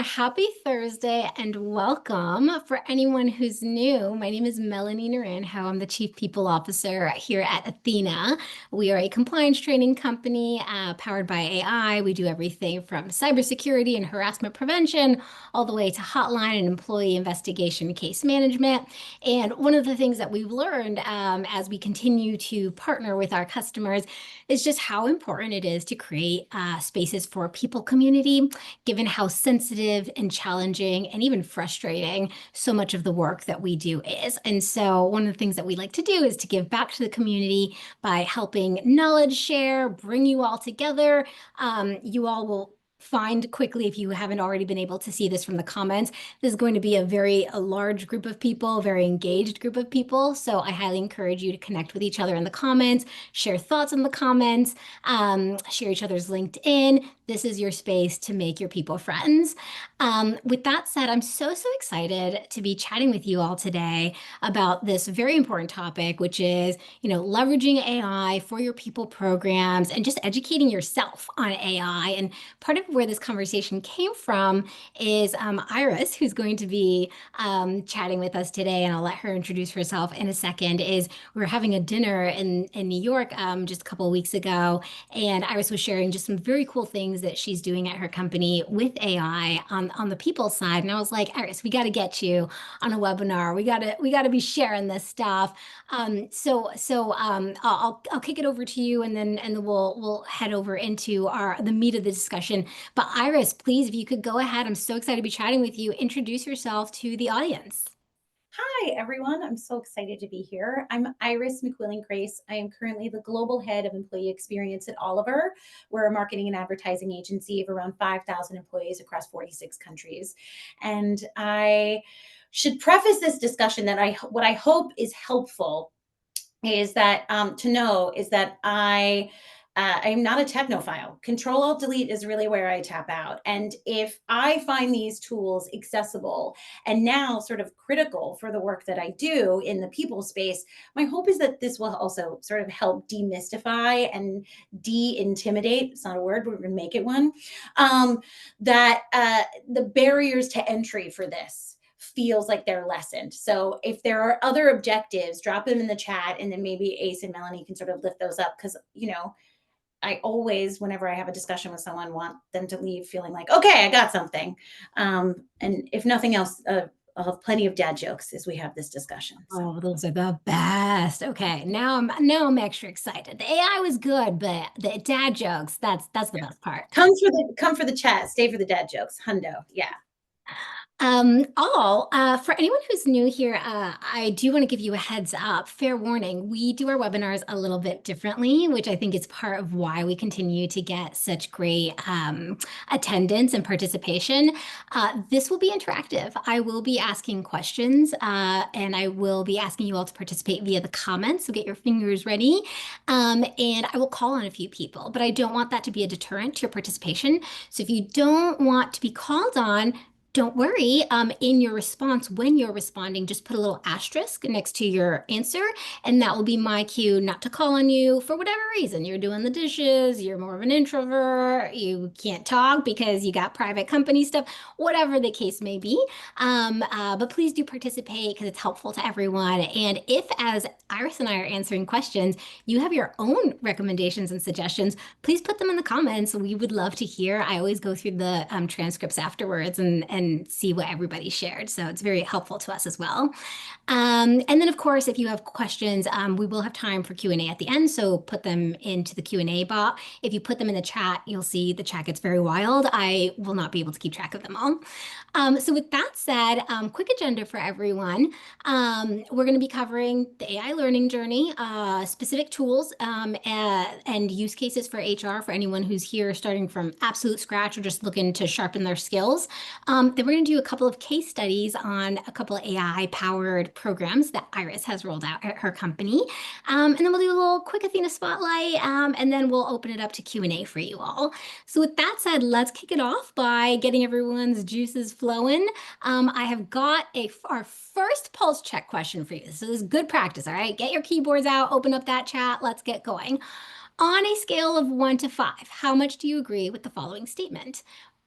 happy Thursday and welcome. For anyone who's new, my name is Melanie Naranjo. I'm the Chief People Officer here at Athena. We are a compliance training company powered by AI. We do everything from cybersecurity and harassment prevention all the way to hotline and employee investigation case management. And one of the things that we've learned as we continue to partner with our customers is just how important it is to create spaces for people community, given how sensitive and challenging and even frustrating so much of the work that we do is. And so one of the things that we like to do is to give back to the community by helping knowledge share, bring you all together. You all will find quickly, if you haven't already been able to see this from the comments, this is going to be a large group of people, very engaged group of people. So I highly encourage you to connect with each other in the comments, share thoughts in the comments, share each other's LinkedIn. This is your space to make your people friends. With that said, I'm so excited to be chatting with you all today about this very important topic, which is, leveraging AI for your people programs and just educating yourself on AI. And part of where this conversation came from is Iris, who's going to be chatting with us today, and I'll let her introduce herself in a second, is we were having a dinner in New York just a couple of weeks ago, and Iris was sharing just some very cool things that she's doing at her company with AI on the people side. And I was like, Iris, we got to get you on a webinar. We got to be sharing this stuff. I'll kick it over to you, and then we'll head over into the meat of the discussion. But Iris, please, if you could go ahead. I'm so excited to be chatting with you. Introduce yourself to the audience. Hi, everyone. I'm so excited to be here. I'm Iris McQuillan-Grace. I am currently the Global Head of Employee Experience at Oliver. We're a marketing and advertising agency of around 5,000 employees across 46 countries. And I should preface this discussion that what I hope is helpful is that to know is that I'm not a technophile. Control Alt Delete is really where I tap out. And if I find these tools accessible and now sort of critical for the work that I do in the people space, my hope is that this will also sort of help demystify and de-intimidate. It's not a word, but we're going to make it one. The barriers to entry for this feels like they're lessened. So if there are other objectives, drop them in the chat, and then maybe Ace and Melanie can sort of lift those up, because I always, whenever I have a discussion with someone, want them to leave feeling like, okay, I got something. And if nothing else, I'll have plenty of dad jokes as we have this discussion. So. Oh, those are the best. Okay, now I'm extra excited. The AI was good, but the dad jokes, that's the best part. Come for the chat, stay for the dad jokes. Hundo, yeah. For anyone who's new here, I do want to give you a heads up, fair warning. We do our webinars a little bit differently, which I think is part of why we continue to get such great attendance and participation. This will be interactive. I will be asking questions and I will be asking you all to participate via the comments, so get your fingers ready. And I will call on a few people, but I don't want that to be a deterrent to your participation. So if you don't want to be called on, don't worry. In your response, when you're responding, just put a little asterisk next to your answer, and that will be my cue not to call on you for whatever reason. You're doing the dishes, you're more of an introvert, you can't talk because you got private company stuff, whatever the case may be. But please do participate because it's helpful to everyone. And if, as Iris and I are answering questions, you have your own recommendations and suggestions, please put them in the comments. We would love to hear. I always go through the transcripts afterwards and see what everybody shared. So it's very helpful to us as well. And then, of course, if you have questions, we will have time for Q&A at the end. So put them into the Q&A bot. If you put them in the chat, you'll see the chat gets very wild. I will not be able to keep track of them all. So with that said, quick agenda for everyone. We're going to be covering the AI learning journey, specific tools and use cases for HR for anyone who's here starting from absolute scratch or just looking to sharpen their skills. Then we're going to do a couple of case studies on a couple of AI-powered programs that Iris has rolled out at her company. And then we'll do a little quick Athena spotlight, and then we'll open it up to Q&A for you all. So with that said, let's kick it off by getting everyone's juices flowing. I have got our first pulse check question for you. So this is good practice, all right? Get your keyboards out, open up that chat, let's get going. On a scale of 1 to 5, how much do you agree with the following statement?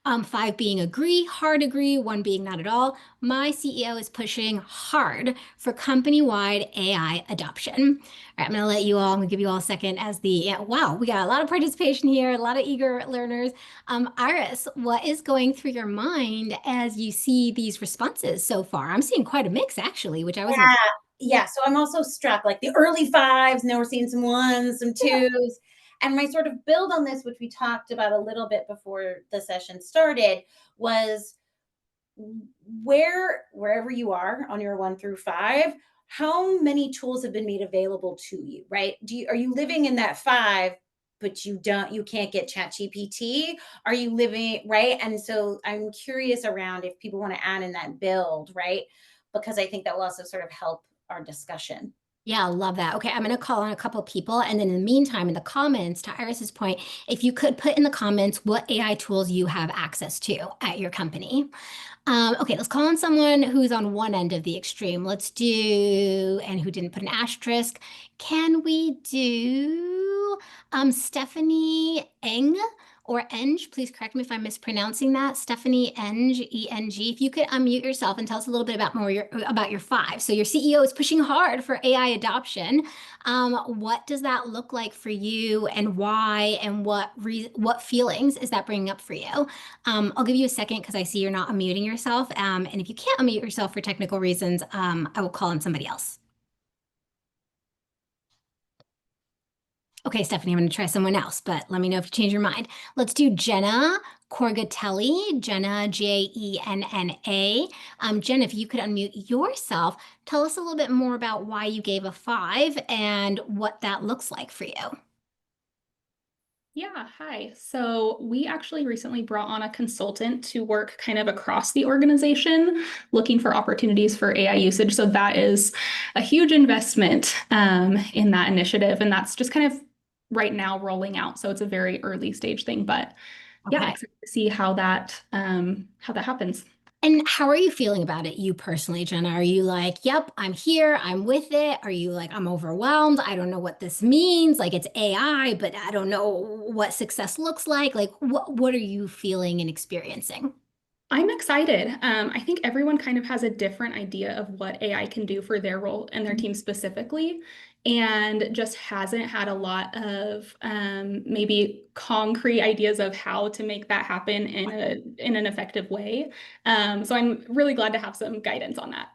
5 being agree, hard agree, 1 being not at all. My CEO is pushing hard for company-wide AI adoption. All right, I'm gonna give you all a second as yeah, wow, we got a lot of participation here, a lot of eager learners. Iris, what is going through your mind as you see these responses so far? I'm seeing quite a mix actually, which I wasn't. Yeah. Yeah. So I'm also struck like the early fives. Now we're seeing some ones, some twos. And my sort of build on this, which we talked about a little bit before the session started, was wherever you are on your 1 through 5, how many tools have been made available to you, right? Are you living in that 5, but you can't get chat GPT? Are you living right? And so I'm curious around if people want to add in that build, right? Because I think that will also sort of help our discussion. Yeah, I love that. Okay, I'm going to call on a couple people. And then in the meantime, in the comments, to Iris's point, if you could put in the comments what AI tools you have access to at your company. Okay, let's call on someone who's on one end of the extreme. Let's do, and who didn't put an asterisk. Can we do Stephanie Eng or Eng? Please correct me if I'm mispronouncing that. Stephanie Eng, E-N-G. If you could unmute yourself and tell us a little bit about your 5. So your CEO is pushing hard for AI adoption. What does that look like for you, and why, and what feelings is that bringing up for you? I'll give you a second because I see you're not unmuting yourself. And if you can't unmute yourself for technical reasons, I will call on somebody else. Okay, Stephanie, I'm going to try someone else, but let me know if you change your mind. Let's do Jenna Corgatelli, Jenna, Jenna. Jenna, if you could unmute yourself, tell us a little bit more about why you gave a 5 and what that looks like for you. Yeah, hi. So we actually recently brought on a consultant to work kind of across the organization, looking for opportunities for AI usage. So that is a huge investment in that initiative, and that's just kind of right now rolling out. So it's a very early stage thing, but yeah, Okay. excited to see how that happens. And how are you feeling about it, you personally, Jenna? Are you like, yep, I'm here, I'm with it? Are you like, I'm overwhelmed, I don't know what this means? Like it's AI, but I don't know what success looks like. Like what are you feeling and experiencing? I'm excited. I think everyone kind of has a different idea of what AI can do for their role and their team specifically, and just hasn't had a lot of maybe concrete ideas of how to make that happen in an effective way. So I'm really glad to have some guidance on that.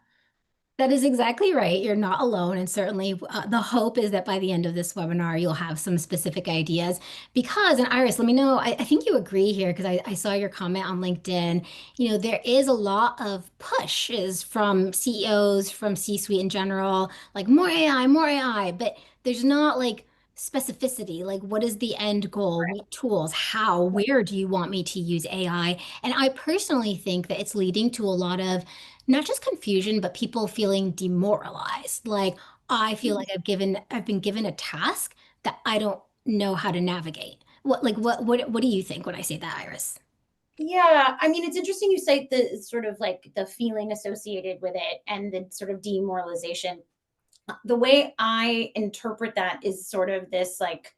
That is exactly right. You're not alone. And certainly the hope is that by the end of this webinar, you'll have some specific ideas. Because, and Iris, let me know, I think you agree here because I saw your comment on LinkedIn. You know, there is a lot of pushes from CEOs, from C-suite in general, like more AI, but there's not like specificity. Like, what is the end goal? What tools? How? Where do you want me to use AI? And I personally think that it's leading to a lot of not just confusion, but people feeling demoralized. Like I feel like I've been given a task that I don't know how to navigate. What do you think when I say that, Iris? Yeah, I mean, it's interesting you say the sort of like the feeling associated with it and the sort of demoralization. The way I interpret that is sort of this like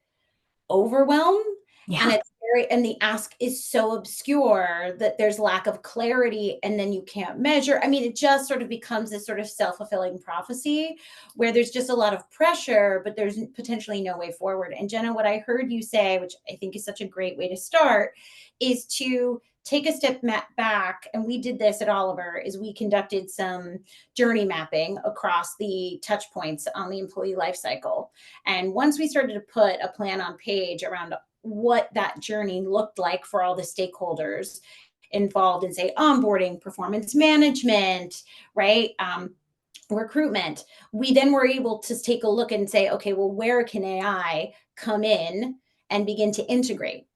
overwhelm, and Yeah. it's very and the ask is so obscure that there's lack of clarity, and then you can't measure. I mean, it just sort of becomes this sort of self-fulfilling prophecy where there's just a lot of pressure, but there's potentially no way forward. And Jenna, what I heard you say, which I think is such a great way to start, is to take a step back. And we did this at Oliver, is we conducted some journey mapping across the touch points on the employee life cycle. And once we started to put a plan on page around what that journey looked like for all the stakeholders involved in, say, onboarding, performance management, right? Recruitment, we then were able to take a look and say, okay, well, where can AI come in and begin to integrate?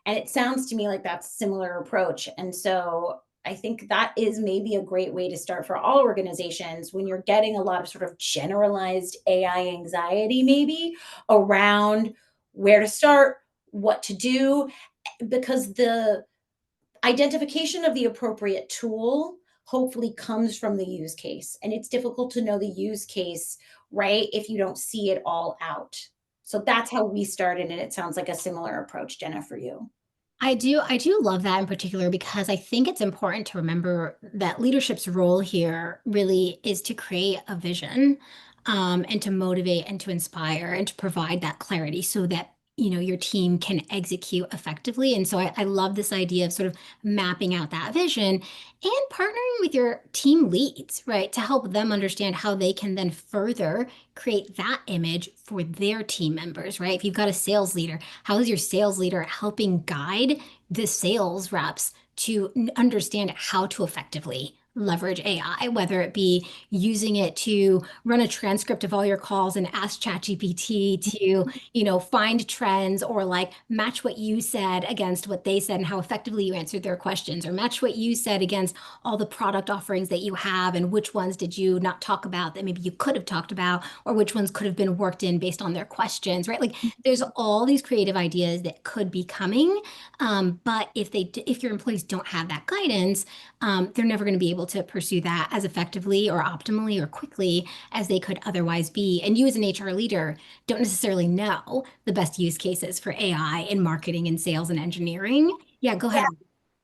And it sounds to me like that's a similar approach. And so I think that is maybe a great way to start for all organizations when you're getting a lot of sort of generalized AI anxiety, maybe around where to start, what to do, because the identification of the appropriate tool hopefully comes from the use case. And it's difficult to know the use case, right, if you don't see it all out. So that's how we started. And it sounds like a similar approach, Jenna, for you. I do love that in particular because I think it's important to remember that leadership's role here really is to create a vision, and to motivate and to inspire and to provide that clarity so that your team can execute effectively. And so I love this idea of sort of mapping out that vision and partnering with your team leads, right, to help them understand how they can then further create that image for their team members, right? If you've got a sales leader, how is your sales leader helping guide the sales reps to understand how to effectively leverage AI, whether it be using it to run a transcript of all your calls and ask ChatGPT to, find trends, or like match what you said against what they said and how effectively you answered their questions, or match what you said against all the product offerings that you have and which ones did you not talk about that maybe you could have talked about, or which ones could have been worked in based on their questions, right? Like there's all these creative ideas that could be coming. But if your employees don't have that guidance, they're never going to be able to pursue that as effectively or optimally or quickly as they could otherwise be. And you as an HR leader don't necessarily know the best use cases for AI in marketing and sales and engineering. Yeah, go Yeah. ahead.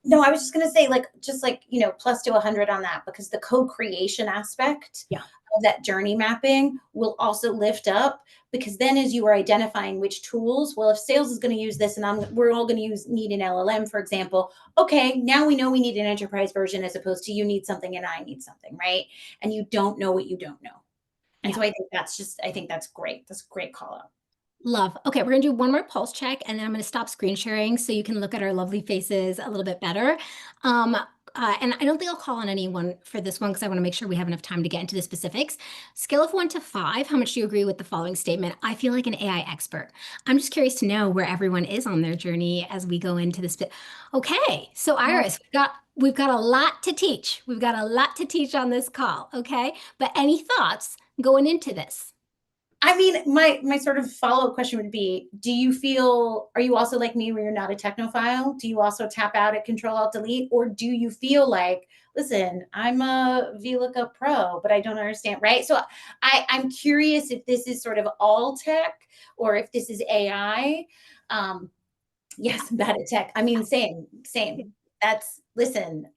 No, I was just going to say, like, just like, plus to 100 on that, because the co-creation aspect Yeah. of that journey mapping will also lift up, because then as you are identifying which tools, well, if sales is going to use this and we're all going to need an LLM, for example. Okay, now we know we need an enterprise version as opposed to you need something and I need something, right? And you don't know what you don't know. And Yeah. so I think that's great. That's a great call out. Love. Okay, we're gonna do one more pulse check and then I'm gonna stop screen sharing so you can look at our lovely faces a little bit better. And I don't think I'll call on anyone for this one because I want to make sure we have enough time to get into the specifics. Scale of 1 to 5, how much do you agree with the following statement? I feel like an AI expert. I'm just curious to know where everyone is on their journey as we go into this bit. Okay, so Iris, we've got a lot to teach. We've got a lot to teach on this call. Okay, but any thoughts going into this? I mean, my sort of follow-up question would be, are you also like me where you're not a technophile? Do you also tap out at Control Alt Delete? Or do you feel like, listen, I'm a VLOOKUP pro, but I don't understand, right? So I'm curious if this is sort of all tech or if this is AI. Yes, I'm bad at tech. I mean, same. Listen,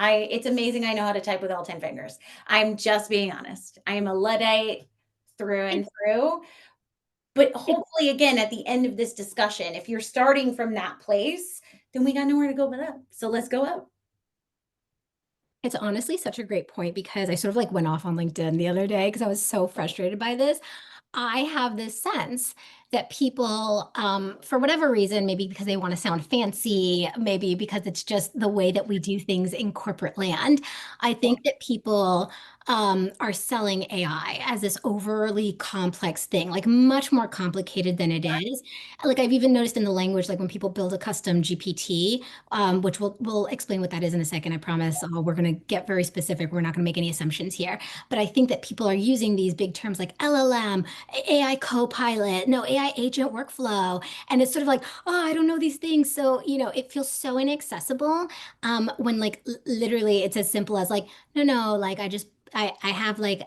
it's amazing I know how to type with all 10 fingers. I'm just being honest. I am a Luddite through and through. But hopefully, again, at the end of this discussion, if you're starting from that place, then we got nowhere to go but up. So let's go up. It's honestly such a great point because I sort of like went off on LinkedIn the other day because I was so frustrated by this. I have this sense that people, for whatever reason, maybe because they want to sound fancy, maybe because it's just the way that we do things in corporate land, I think that people are selling AI as this overly complex thing, like much more complicated than it is. Like I've even noticed in the language, like when people build a custom GPT, which we'll explain what that is in a second, I promise. We're going to get very specific. We're not going to make any assumptions here. But I think that people are using these big terms like LLM, AI co-pilot, no, AI agent workflow. And it's sort of like, oh, I don't know these things. So, it feels so inaccessible when like literally it's as simple as like, no, like I have like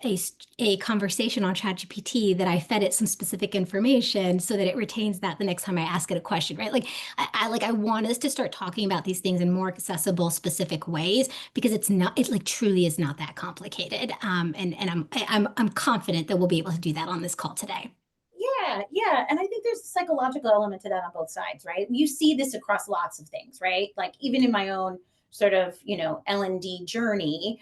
a conversation on ChatGPT that I fed it some specific information so that it retains that the next time I ask it a question, right? Like I want us to start talking about these things in more accessible, specific ways because it like truly is not that complicated. And I'm confident that we'll be able to do that on this call today. Yeah. And I think there's a psychological element to that on both sides, right? You see this across lots of things, right? Like even in my own sort of, L&D journey,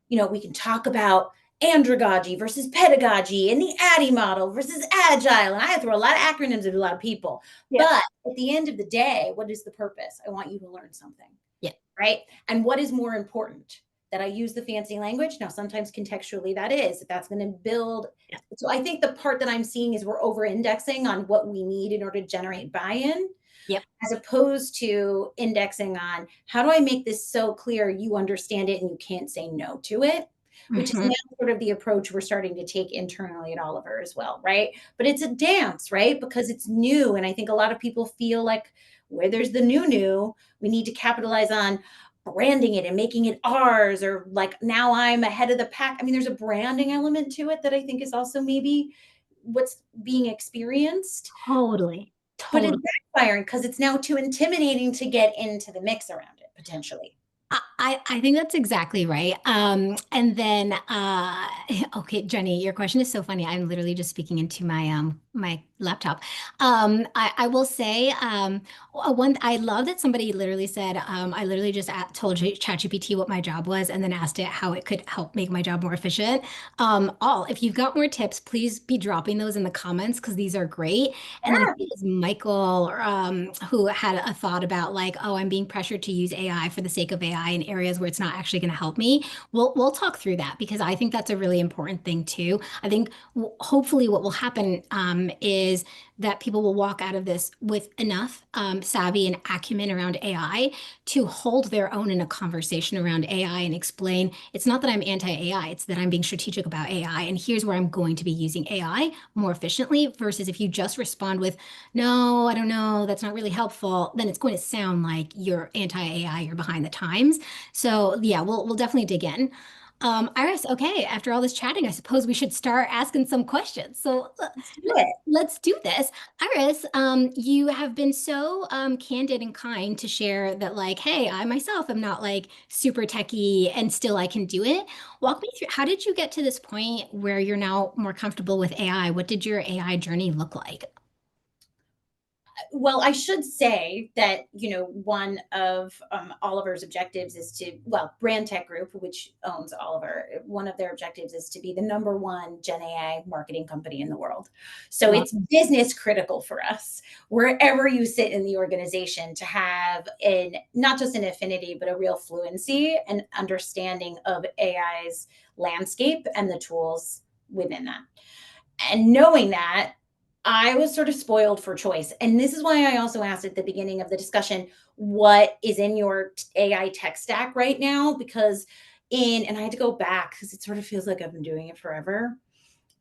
we can talk about andragogy versus pedagogy and the ADDIE model versus agile. And I throw a lot of acronyms at a lot of people. Yeah. But at the end of the day, what is the purpose? I want you to learn something. Yeah. Right. And what is more important? That I use the fancy language. Now, sometimes contextually that's going to build. Yeah. So I think the part that I'm seeing is we're over indexing on what we need in order to generate buy-in. Yep. As opposed to indexing on how do I make this so clear you understand it and you can't say no to it, which is now sort of the approach we're starting to take internally at Oliver as well, right? But it's a dance, right? Because it's new. And I think a lot of people feel like where there's the new, we need to capitalize on branding it and making it ours, or like now I'm ahead of the pack. I mean, there's a branding element to it that I think is also maybe what's being experienced. Totally. but it's Totally. backfiring because it's now too intimidating to get into the mix around it potentially. I think that's exactly right. And then okay, Jenny, your question is so funny. I'm literally just speaking into my laptop. I will say one I love that somebody literally said I literally just told ChatGPT what my job was and then asked it how it could help make my job more efficient. All if you've got more tips, please be dropping those in the comments because these are great. And then I Yeah. think it was Michael who had a thought about like, oh, I'm being pressured to use AI for the sake of AI in areas where it's not actually going to help me. We'll talk through that because I think that's a really important thing too. I think hopefully what will happen is that people will walk out of this with enough savvy and acumen around AI to hold their own in a conversation around AI and explain it's not that I'm anti-AI, it's that I'm being strategic about AI. And here's where I'm going to be using AI more efficiently versus if you just respond with, no, I don't know, that's not really helpful, then it's going to sound like you're anti-AI, you're behind the times. So yeah, we'll definitely dig in. Iris, okay, after all this chatting, I suppose we should start asking some questions. So Let's do it. let's do this. Iris, you have been so candid and kind to share that, like, hey, I myself am not like super techie and still I can do it. Walk me through, how did you get to this point where you're now more comfortable with AI? What did your AI journey look like? Well, I should say that, one of Oliver's objectives is to, well, Brand Tech Group, which owns Oliver, one of their objectives is to be the number one Gen AI marketing company in the world. So Well, it's business critical for us, wherever you sit in the organization, to have not just an affinity, but a real fluency and understanding of AI's landscape and the tools within that. And knowing that, I was sort of spoiled for choice. And this is why I also asked at the beginning of the discussion, what is in your AI tech stack right now? Because and I had to go back because it sort of feels like I've been doing it forever.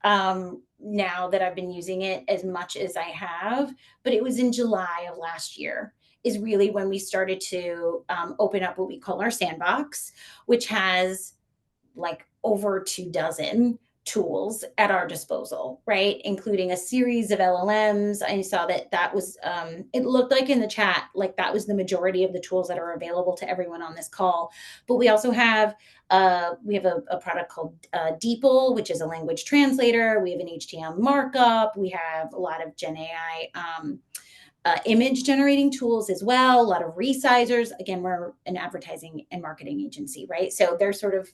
Now that I've been using it as much as I have, but it was in July of last year is really when we started to open up what we call our sandbox, which has like over 2 dozen tools at our disposal, right? Including a series of LLMs. I saw that was, it looked like in the chat, like that was the majority of the tools that are available to everyone on this call. But we also have, a product called DeepL, which is a language translator. We have an HTML markup. We have a lot of Gen AI image generating tools as well, a lot of resizers. Again, we're an advertising and marketing agency, right? So they're sort of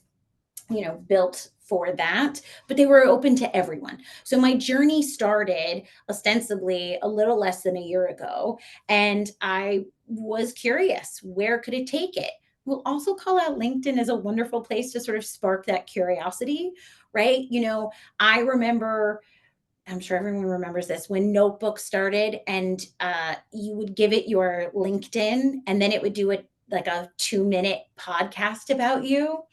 built for that, but they were open to everyone. So my journey started ostensibly a little less than a year ago, and I was curious, where could it take it? We'll also call out LinkedIn as a wonderful place to sort of spark that curiosity, right? I remember, I'm sure everyone remembers this, when Notebook started and you would give it your LinkedIn and then it would do like a 2-minute podcast about you.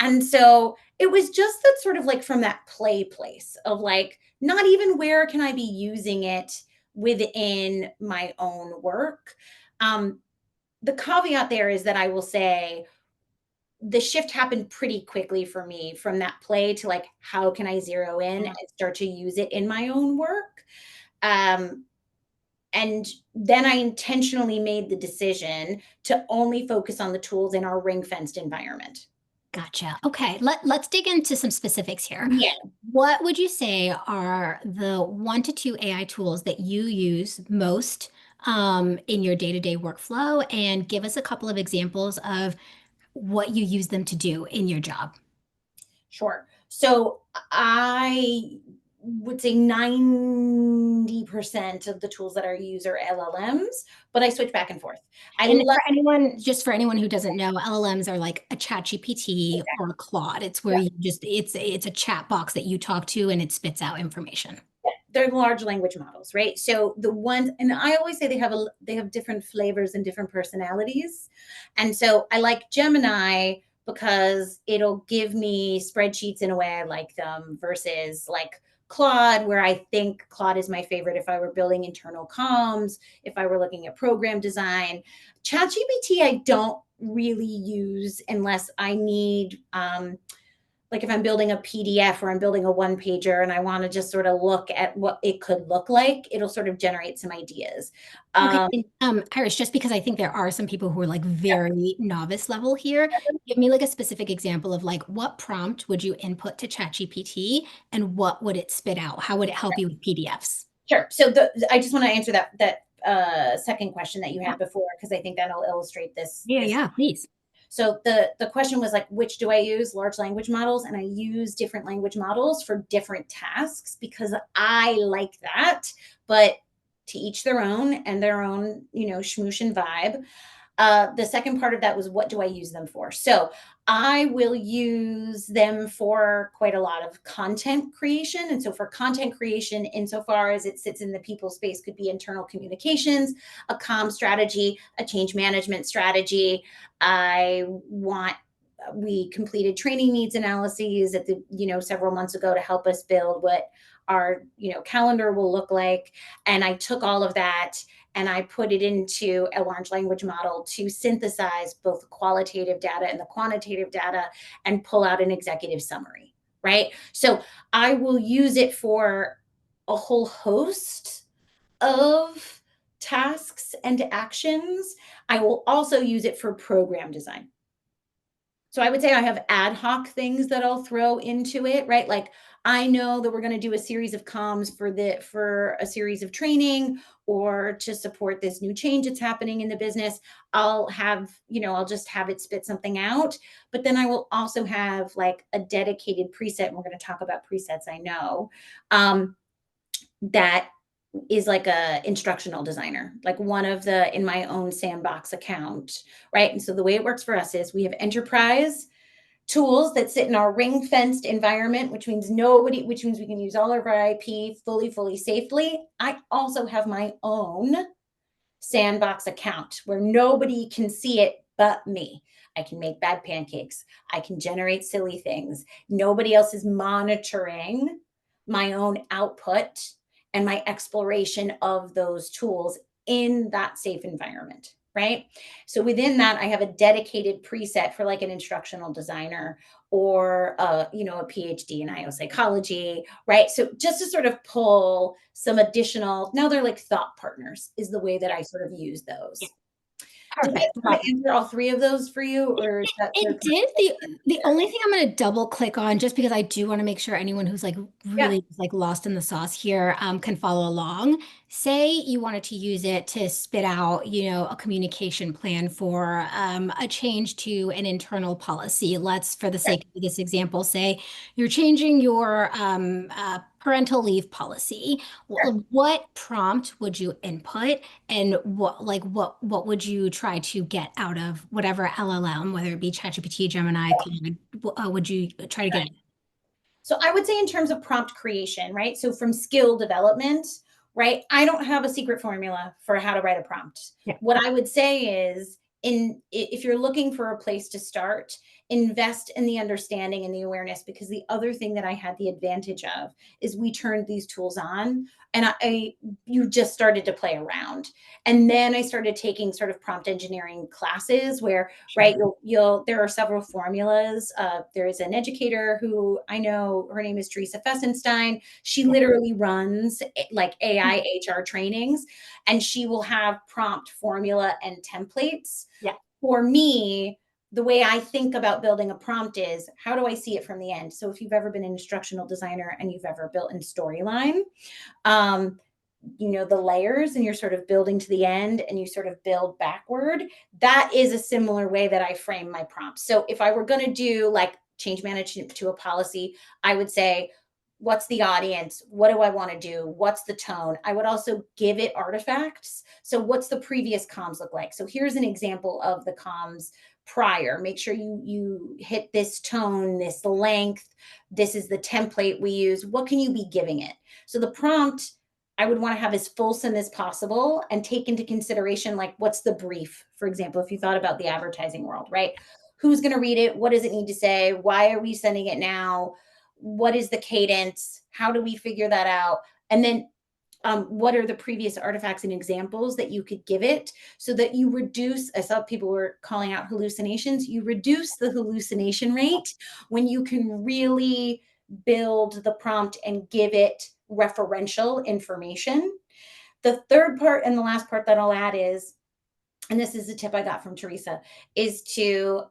And so it was just that sort of like from that play place of like, not even where can I be using it within my own work. The caveat there is that I will say the shift happened pretty quickly for me from that play to like, how can I zero in and start to use it in my own work? Um, and then I intentionally made the decision to only focus on the tools in our ring fenced environment. Gotcha. Okay, let's dig into some specifics here. Yeah. What would you say are the 1 to 2 AI tools that you use most in your day-to-day workflow? And give us a couple of examples of what you use them to do in your job. Sure. So I would say 90% of the tools that I use are LLMs, but I switch back and forth. I And love for anyone, just for anyone who doesn't know, LLMs are like a chat GPT or a Claude. It's where you just it's a chat box that you talk to and it spits out information. they're large language models, right? So the ones, and I always say they have different flavors and different personalities. And so I like Gemini because it'll give me spreadsheets in a way I like them versus like Claude, where I think Claude is my favorite if I were building internal comms, if I were looking at program design. ChatGPT, I don't really use unless I need like if I'm building a PDF or I'm building a one pager and I want to just sort of look at what it could look like, it'll sort of generate some ideas. Okay, Iris, just because I think there are some people who are like very novice level here, give me like a specific example of like what prompt would you input to ChatGPT and what would it spit out? How would it help you with PDFs? Sure. So I just want to answer that second question that you had before, because I think that'll illustrate this. Yeah, please. So the question was like, which do I use? Large language models, and I use different language models for different tasks because I like that, but to each their own and their own, schmoosh and vibe. The second part of that was, what do I use them for? So I will use them for quite a lot of content creation. And so for content creation, insofar as it sits in the people space, could be internal communications, a comm strategy, a change management strategy. We completed training needs analyses at the, several months ago to help us build what our, calendar will look like. And I took all of that and I put it into a large language model to synthesize both the qualitative data and the quantitative data and pull out an executive summary, right? So I will use it for a whole host of tasks and actions. I will also use it for program design. So I would say I have ad hoc things that I'll throw into it, right? Like I know that we're going to do a series of comms for a series of training or to support this new change that's happening in the business. I'll just have it spit something out, but then I will also have like a dedicated preset. And we're going to talk about presets, I know, that is like a instructional designer, like one of the in my own sandbox account, right? And so the way it works for us is we have enterprise tools that sit in our ring fenced environment, which means we can use all of our IP fully safely. I also have my own sandbox account where nobody can see it but me. I can make bad pancakes. I can generate silly things. Nobody else is monitoring my own output and my exploration of those tools in that safe environment, right? So within that, I have a dedicated preset for like an instructional designer or a PhD in IO psychology, right? So just to sort of pull some additional, now they're like thought partners is the way that I sort of use those. Yeah. Did Perfect. I answer all three of those for you, or is that It did. The only thing I'm going to double click on, just because I do want to make sure anyone who's like yeah, really like lost in the sauce here can follow along. Say you wanted to use it to spit out, a communication plan for a change to an internal policy. Let's, for the sake of this example, say you're changing your parental leave policy. What prompt would you input, and what would you try to get out of whatever LLM, whether it be ChatGPT, Gemini, Claude, would you try to get? So I would say in terms of prompt creation, right? So from skill development, right? I don't have a secret formula for how to write a prompt. Yeah. What I would say is if you're looking for a place to start, invest in the understanding and the awareness, because the other thing that I had the advantage of is we turned these tools on and you just started to play around. And then I started taking sort of prompt engineering classes where, right, there are several formulas. There is an educator who I know, her name is Teresa Fessenstein. She literally runs like AI HR trainings, and she will have prompt formula and templates. Yeah. For me, the way I think about building a prompt is, how do I see it from the end? So if you've ever been an instructional designer and you've ever built in Storyline, the layers, and you're sort of building to the end and you sort of build backward. That is a similar way that I frame my prompts. So if I were going to do like change management to a policy, I would say, what's the audience? What do I want to do? What's the tone? I would also give it artifacts. So what's the previous comms look like? So here's an example of the comms prior. Make sure you hit this tone, this length. This is the template we use. What can you be giving it? So the prompt, I would want to have as fulsome as possible and take into consideration, like, what's the brief? For example, if you thought about the advertising world, right? Who's going to read it? What does it need to say? Why are we sending it now? What is the cadence? How do we figure that out? And then what are the previous artifacts and examples that you could give it so that you reduce, I saw people were calling out hallucinations, you reduce the hallucination rate when you can really build the prompt and give it referential information. The third part and the last part that I'll add is, and this is a tip I got from Teresa, is to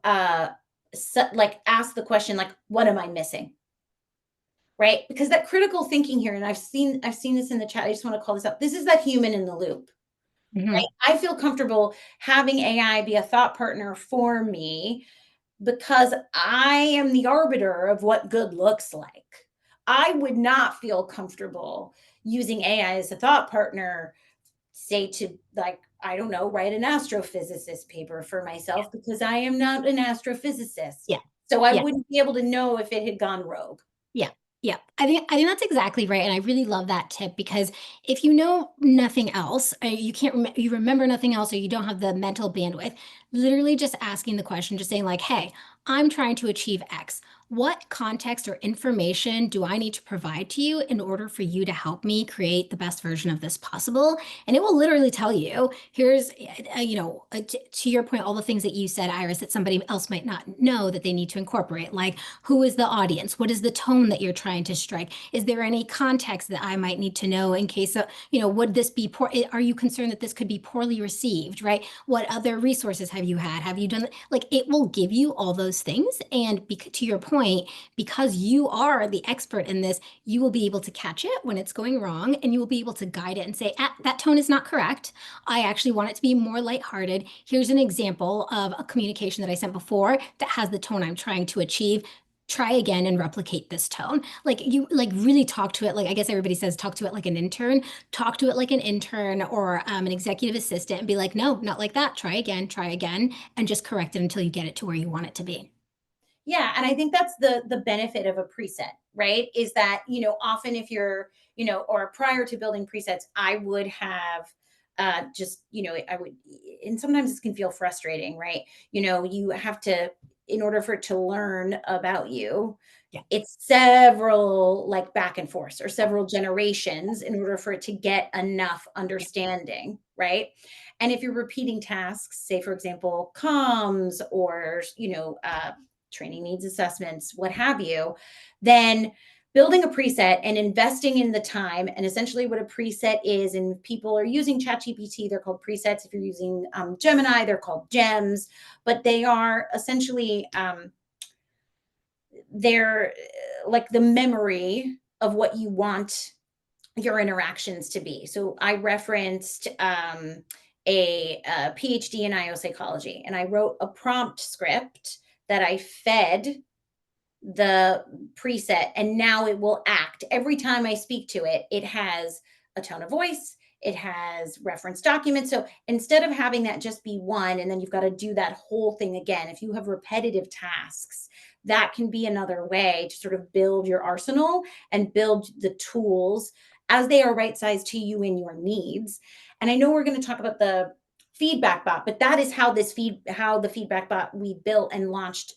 like ask the question, like, what am I missing? Right? Because that critical thinking here, and I've seen this in the chat. I just want to call this out. This is that human in the loop, right? Mhm. I feel comfortable having AI be a thought partner for me because I am the arbiter of what good looks like. I would not feel comfortable using AI as a thought partner, say to, like, I don't know, write an astrophysicist paper for myself because I am not an astrophysicist. Yeah. So I Yeah. wouldn't be able to know if it had gone rogue. Yeah. Yeah. I think that's exactly right. And I really love that tip because if you know nothing else, you can't you remember nothing else, or you don't have the mental bandwidth, literally just asking the question, just saying like, hey, I'm trying to achieve X. What context or information do I need to provide to you in order for you to help me create the best version of this possible? And it will literally tell you, here's, to your point, all the things that you said, Iris, that somebody else might not know that they need to incorporate, like who is the audience? What is the tone that you're trying to strike? Is there any context that I might need to know in case of, would this be poor? Are you concerned that this could be poorly received, right? What other resources have you had? Have you done, like, it will give you all those things. And to your point, because you are the expert in this, you will be able to catch it when it's going wrong, and you will be able to guide it and say, ah, that tone is not correct. I actually want it to be more lighthearted. Here's an example of a communication that I sent before that has the tone I'm trying to achieve. Try again and replicate this tone. Like, you like really talk to it. Like, I guess everybody says talk to it like an intern. Talk to it like an intern or an executive assistant and be like, no, not like that. Try again, and just correct it until you get it to where you want it to be. Yeah, and I think that's the benefit of a preset, right? Is that, often if you're, or prior to building presets, I would have just, I would, and sometimes this can feel frustrating, right? You have to, in order for it to learn about you, Yeah. it's several like back and forth or several generations in order for it to get enough Yeah. understanding, right? And if you're repeating tasks, say for example, comms or training needs assessments, what have you, then building a preset and investing in the time. And essentially, what a preset is, and people are using ChatGPT, they're called presets. If you're using Gemini, they're called gems, but they are essentially they're like the memory of what you want your interactions to be. So I referenced a PhD in IO psychology, and I wrote a prompt script that I fed the preset, and now it will act every time I speak to it. It has a tone of voice, it has reference documents. So instead of having that just be one and then you've got to do that whole thing again, if you have repetitive tasks, that can be another way to sort of build your arsenal and build the tools as they are right sized to you and your needs. And I know we're going to talk about the feedback bot, but that is how how the feedback bot we built and launched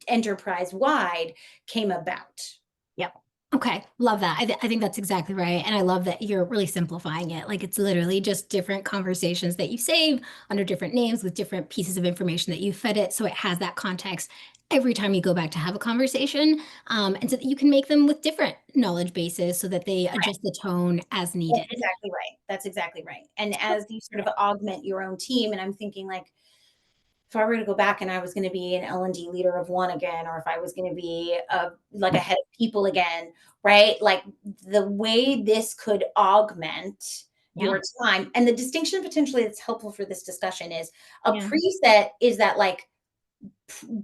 enterprise wide came about. Yep. Okay. Love that. I think that's exactly right. And I love that you're really simplifying it. Like, it's literally just different conversations that you save under different names with different pieces of information that you fed it. So it has that context every time you go back to have a conversation. And so that you can make them with different knowledge bases so that they adjust the tone as That's needed. exactly right. That's exactly right. And as you sort of augment your own team, and I'm thinking like, if I were to go back and I was going to be an L&D leader of one again, or if I was going to be like a head of people again, right? Like the way this could augment Yeah. your time, and the distinction potentially that's helpful for this discussion is a Yeah. preset is that like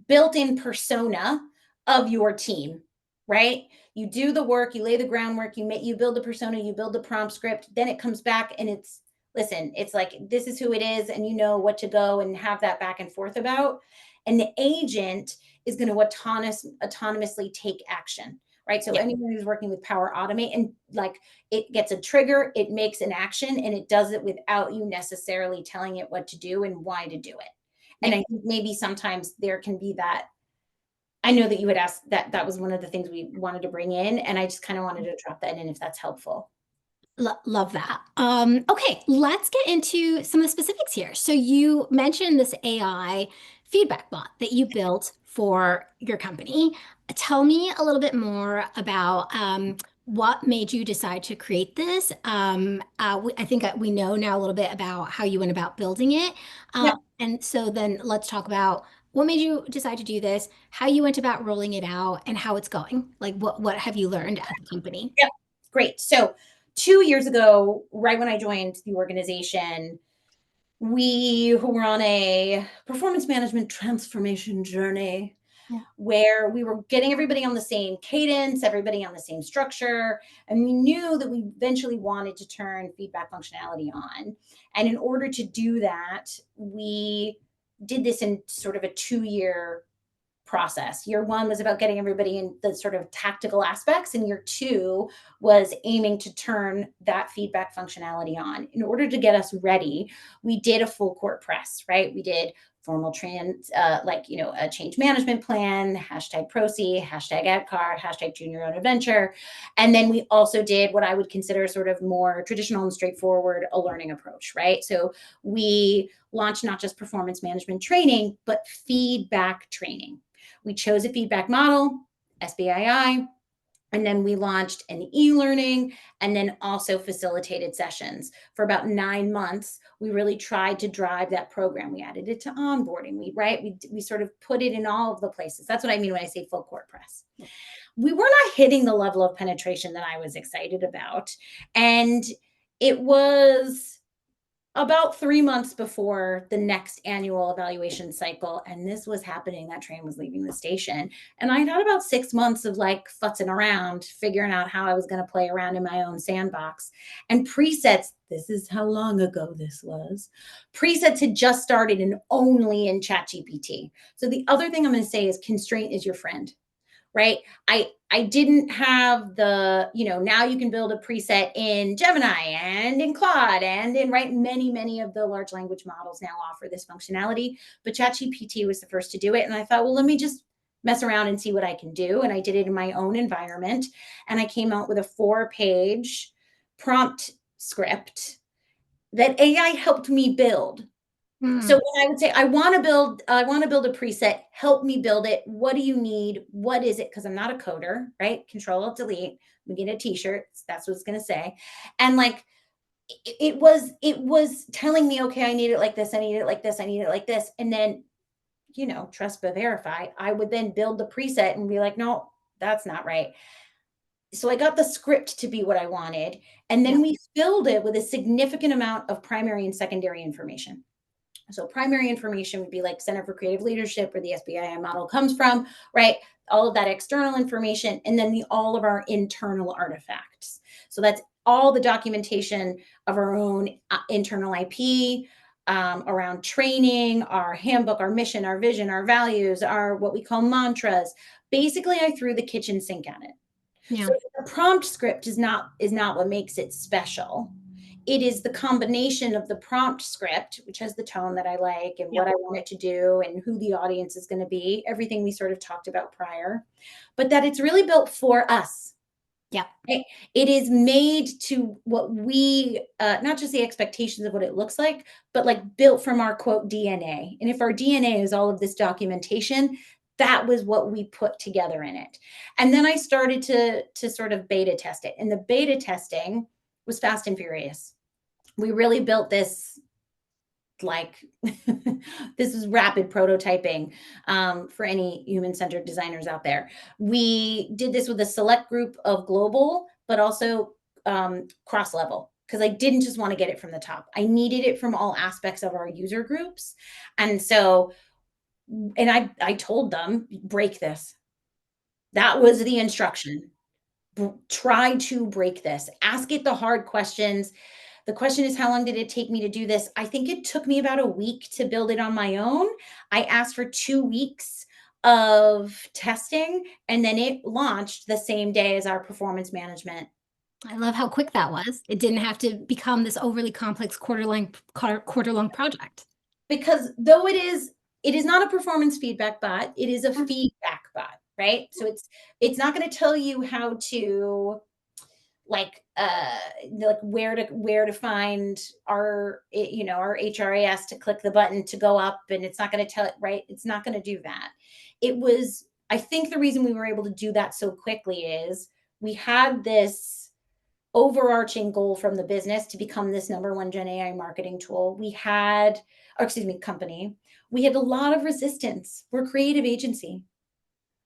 built-in persona of your team, right? You do the work, you lay the groundwork, you build the persona, you build the prompt script, then it comes back and it's, listen, it's like this is who it is, and you know what to go and have that back and forth about. And the agent is going to autonomously take action, right? So Yeah. anyone who's working with Power Automate, and like it gets a trigger, it makes an action, and it does it without you necessarily telling it what to do and why to do it. And Yep. I think maybe sometimes there can be that. I know that you had asked that, that was one of the things we wanted to bring in, and I just kind of wanted to drop that in if that's helpful. Love that. Okay, let's get into some of the specifics here. So you mentioned this AI feedback bot that you built for your company. Tell me a little bit more about what made you decide to create this. I think we know now a little bit about how you went about building it. Yeah. And so then let's talk about what made you decide to do this, how you went about rolling it out, and how it's going. Like what have you learned at the company? Yeah. Great. So 2 years ago, right when I joined the organization, we were on a performance management transformation journey Yeah. where we were getting everybody on the same cadence, everybody on the same structure. And we knew that we eventually wanted to turn feedback functionality on. And in order to do that, we did this in sort of a 2 year process. Year one was about getting everybody in the sort of tactical aspects, and year two was aiming to turn that feedback functionality on. In order to get us ready, we did a full court press, right? We did formal a change management plan, hashtag procy, hashtag AdCar, hashtag junior own adventure. And then we also did what I would consider sort of more traditional and straightforward, a learning approach, right? So we launched not just performance management training, but feedback training. We chose a feedback model, SBII, and then we launched an e-learning and then also facilitated sessions. For about 9 months, we really tried to drive that program. We added it to onboarding. We sort of put it in all of the places. That's what I mean when I say full court press. We were not hitting the level of penetration that I was excited about. And it was about 3 months before the next annual evaluation cycle. And this was happening. That train was leaving the station. And I had about 6 months of like futzing around, figuring out how I was going to play around in my own sandbox. And presets, this is how long ago this was. Presets had just started and only in ChatGPT. So the other thing I'm going to say is constraint is your friend, right? I didn't have the, now you can build a preset in Gemini and in Claude and in, right, many of the large language models now offer this functionality, but ChatGPT was the first to do it. And I thought, well, let me just mess around and see what I can do. And I did it in my own environment. And I came out with a 4-page prompt script that AI helped me build. So when I would say, I want to build a preset, help me build it. What do you need? What is it? Because I'm not a coder, right? Control Alt Delete. We get a t-shirt. That's what it's going to say. And like, it was telling me, okay, I need it like this. I need it like this. I need it like this. And then, trust but verify. I would then build the preset and be like, no, that's not right. So I got the script to be what I wanted. And then we filled it with a significant amount of primary and secondary information. So primary information would be like Center for Creative Leadership, where the SBII model comes from, right? All of that external information, and then all of our internal artifacts. So that's all the documentation of our own internal IP, around training, our handbook, our mission, our vision, our values, our what we call mantras. Basically, I threw the kitchen sink at it. Yeah. So the prompt script is not what makes it special. It is the combination of the prompt script, which has the tone that I like and what I want it to do and who the audience is going to be, everything we sort of talked about prior, but that it's really built for us. Yeah. It is made to what we, not just the expectations of what it looks like, but like built from our quote DNA. And if our DNA is all of this documentation, that was what we put together in it. And then I started to sort of beta test it. And the beta testing was fast and furious. We really built this like this is rapid prototyping, for any human-centered designers out there. We did this with a select group of global, but also cross-level, because I didn't just want to get it from the top. I needed it from all aspects of our user groups. And so, and I told them, break this. That was the instruction. Try to break this. Ask it the hard questions. The question is, how long did it take me to do this? I think it took me about a week to build it on my own. I asked for 2 weeks of testing, and then it launched the same day as our performance management. I love how quick that was. It didn't have to become this overly complex quarter-long project. Because though it is not a performance feedback bot, it is a feedback bot, right? So it's not going to tell you how to like where to find our our HRIS to click the button to go up, and it's not going to tell it, right? It's not going to do that. It was, I think the reason we were able to do that so quickly is we had this overarching goal from the business to become this number one Gen AI marketing tool. We had, or excuse me, company. We had a lot of resistance. We're a creative agency.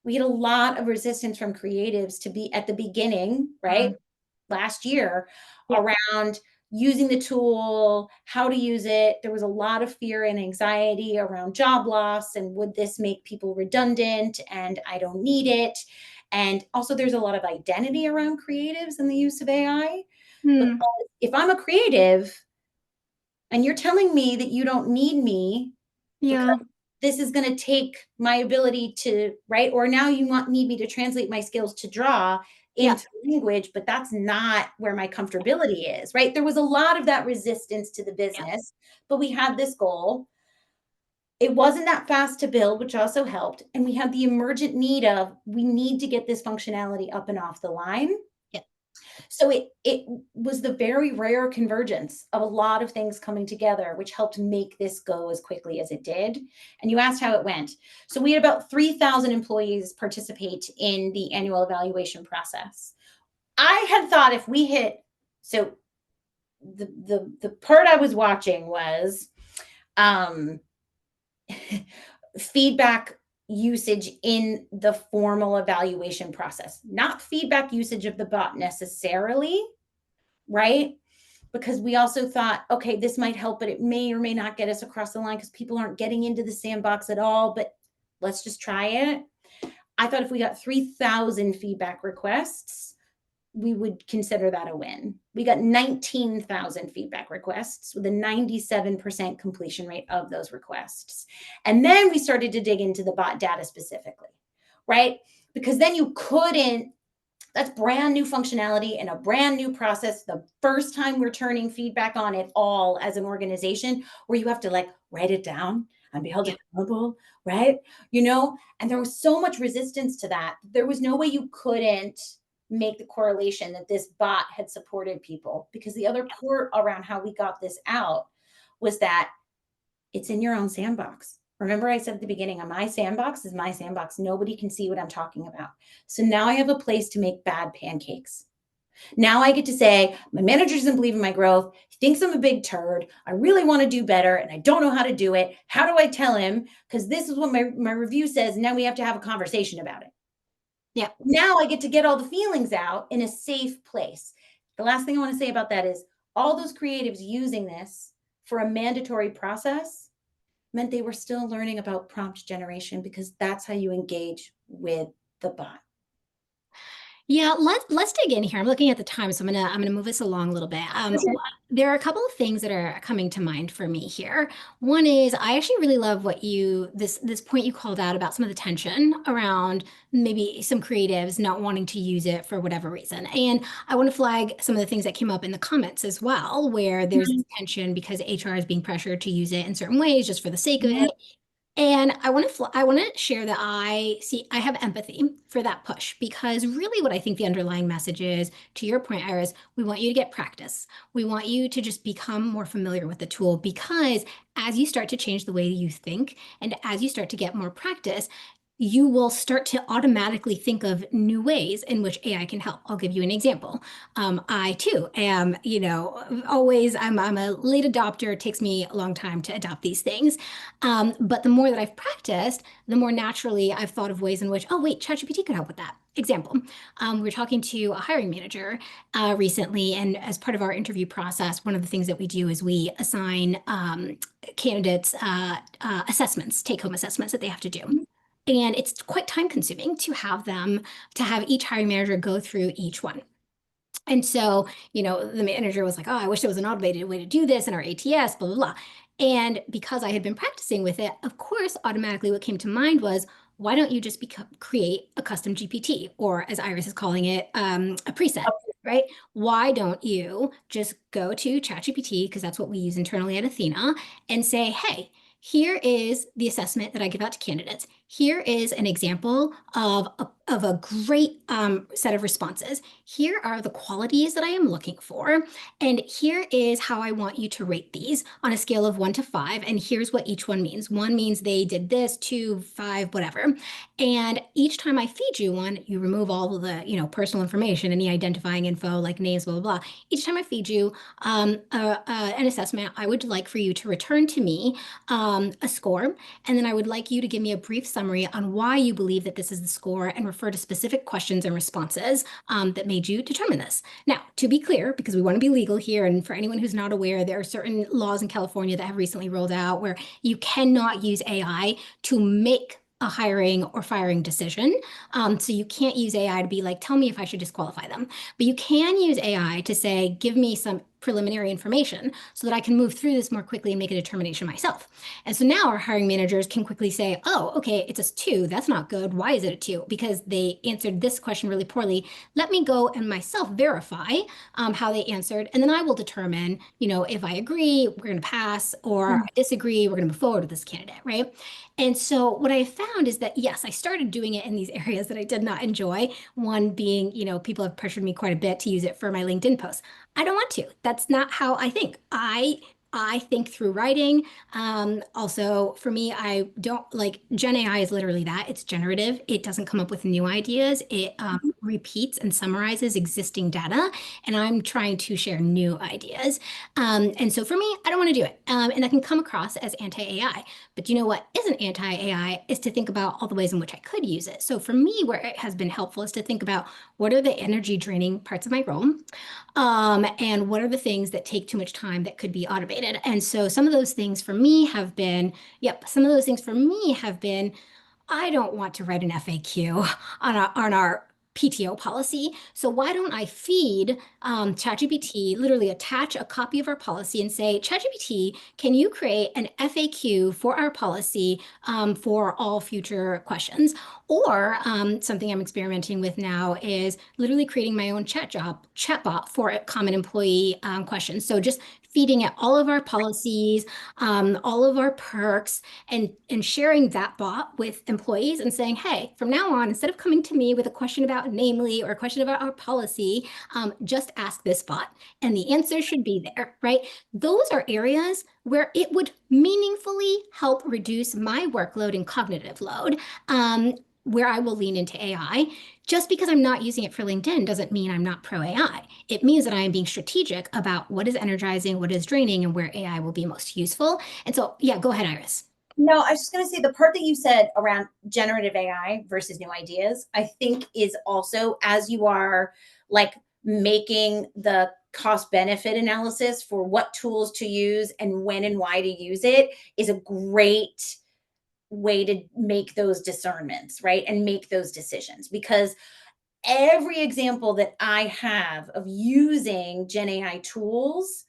We had a lot of resistance from creatives to be at the beginning, right? Last year Yeah. around using the tool, how to use it. There was a lot of fear and anxiety around job loss and would this make people redundant and I don't need it. And also there's a lot of identity around creatives and the use of AI. Because if I'm a creative and you're telling me that you don't need me because Yeah. this is going to take my ability to write, or now you need me to translate my skills to draw Yeah. into language, but that's not where my comfortability is, right? There was a lot of that resistance to the business, but we had this goal. It wasn't that fast to build, which also helped. And we had the emergent need of, we need to get this functionality up and off the line. Yeah. So it was the very rare convergence of a lot of things coming together, which helped make this go as quickly as it did. And you asked how it went. So we had about 3,000 employees participate in the annual evaluation process. I had thought if we hit, so the part I was watching was feedback usage in the formal evaluation process, not feedback usage of the bot necessarily, right? Because we also thought, okay, this might help, but it may or may not get us across the line because people aren't getting into the sandbox at all, but let's just try it. I thought if we got 3,000 feedback requests, we would consider that a win. We got 19,000 feedback requests with a 97% completion rate of those requests. And then we started to dig into the bot data specifically, right? Because then you couldn't, that's brand new functionality and a brand new process. The first time we're turning feedback on it all as an organization, where you have to like write it down and be held accountable, right? And there was so much resistance to that. There was no way you couldn't make the correlation that this bot had supported people, because the other part around how we got this out was that it's in your own sandbox. Remember I said at the beginning, my sandbox is my sandbox. Nobody can see what I'm talking about. So now I have a place to make bad pancakes. Now I get to say, my manager doesn't believe in my growth. He thinks I'm a big turd. I really want to do better and I don't know how to do it. How do I tell him? Because this is what my review says. Now we have to have a conversation about it. Yeah. Now I get to get all the feelings out in a safe place. The last thing I want to say about that is all those creatives using this for a mandatory process meant they were still learning about prompt generation, because that's how you engage with the bot. Yeah, let's dig in here. I'm looking at the time, so I'm gonna move us along a little bit. Sure. There are a couple of things that are coming to mind for me here. One is I actually really love what this point you called out about some of the tension around maybe some creatives not wanting to use it for whatever reason. And I want to flag some of the things that came up in the comments as well, where there's this tension because HR is being pressured to use it in certain ways just for the sake of it. And I want to share that I have empathy for that push, because really what I think the underlying message is, to your point, Iris, we want you to get practice. We want you to just become more familiar with the tool, because as you start to change the way you think and as you start to get more practice, you will start to automatically think of new ways in which AI can help. I'll give you an example. I too am, I'm a late adopter. It takes me a long time to adopt these things. But the more that I've practiced, the more naturally I've thought of ways in which, oh, wait, ChatGPT could help with that. Example, we were talking to a hiring manager recently, and as part of our interview process, one of the things that we do is we assign candidates assessments, take-home assessments that they have to do. And it's quite time consuming to have each hiring manager go through each one. And so, the manager was like, oh, I wish there was an automated way to do this in our ATS, blah, blah, blah. And because I had been practicing with it, of course, automatically what came to mind was, why don't you just create a custom GPT, or as Iris is calling it, a preset, right? Why don't you just go to ChatGPT, because that's what we use internally at Athena, and say, hey, Here is the assessment that I give out to candidates. Here is an example of a great set of responses. Here are the qualities that I am looking for. And here is how I want you to rate these on a scale of 1 to 5. And here's what each one means. 1 means they did this, 2, 5, whatever. And each time I feed you one, you remove all of the, personal information, any identifying info like names, blah, blah, blah. Each time I feed you an assessment, I would like for you to return to me a score. And then I would like you to give me a brief summary on why you believe that this is the score and refer to specific questions and responses that made you determine this. Now, to be clear, because we want to be legal here, and for anyone who's not aware, there are certain laws in California that have recently rolled out where you cannot use AI to make a hiring or firing decision. So you can't use AI to be like, tell me if I should disqualify them. But you can use AI to say, give me some preliminary information so that I can move through this more quickly and make a determination myself. And so now our hiring managers can quickly say, oh, okay, it's a 2. That's not good. Why is it a 2? Because they answered this question really poorly. Let me go and myself verify how they answered. And then I will determine, if I agree, we're going to pass, or I disagree, we're going to move forward with this candidate, right? And so what I found is that, yes, I started doing it in these areas that I did not enjoy. One being, people have pressured me quite a bit to use it for my LinkedIn posts. I don't want to. That's not how I think. I think through writing. Also, for me, I don't like Gen AI is literally that. It's generative. It doesn't come up with new ideas. It repeats and summarizes existing data, and I'm trying to share new ideas. And so for me, I don't want to do it. And that can come across as anti-AI. But you know what isn't anti-AI is to think about all the ways in which I could use it. So for me, where it has been helpful is to think about what are the energy draining parts of my role. And what are the things that take too much time that could be automated? And so some of those things for me have been, I don't want to write an FAQ on our PTO policy. So why don't I feed ChatGPT, literally attach a copy of our policy and say, ChatGPT, can you create an FAQ for our policy for all future questions? Or something I'm experimenting with now is literally creating my own chatbot for common employee questions. So just feeding it all of our policies, all of our perks, and sharing that bot with employees and saying, hey, from now on, instead of coming to me with a question about namely or a question about our policy, just ask this bot and the answer should be there, right? Those are areas where it would meaningfully help reduce my workload and cognitive load, where I will lean into AI. Just because I'm not using it for LinkedIn doesn't mean I'm not pro AI. It means that I am being strategic about what is energizing, what is draining, and where AI will be most useful. And so, yeah, go ahead, Iris. No, I was just going to say the part that you said around generative AI versus new ideas, I think is also as you are like making the cost benefit analysis for what tools to use and when and why to use it is a great way to make those discernments, right? And make those decisions because every example that I have of using Gen AI tools.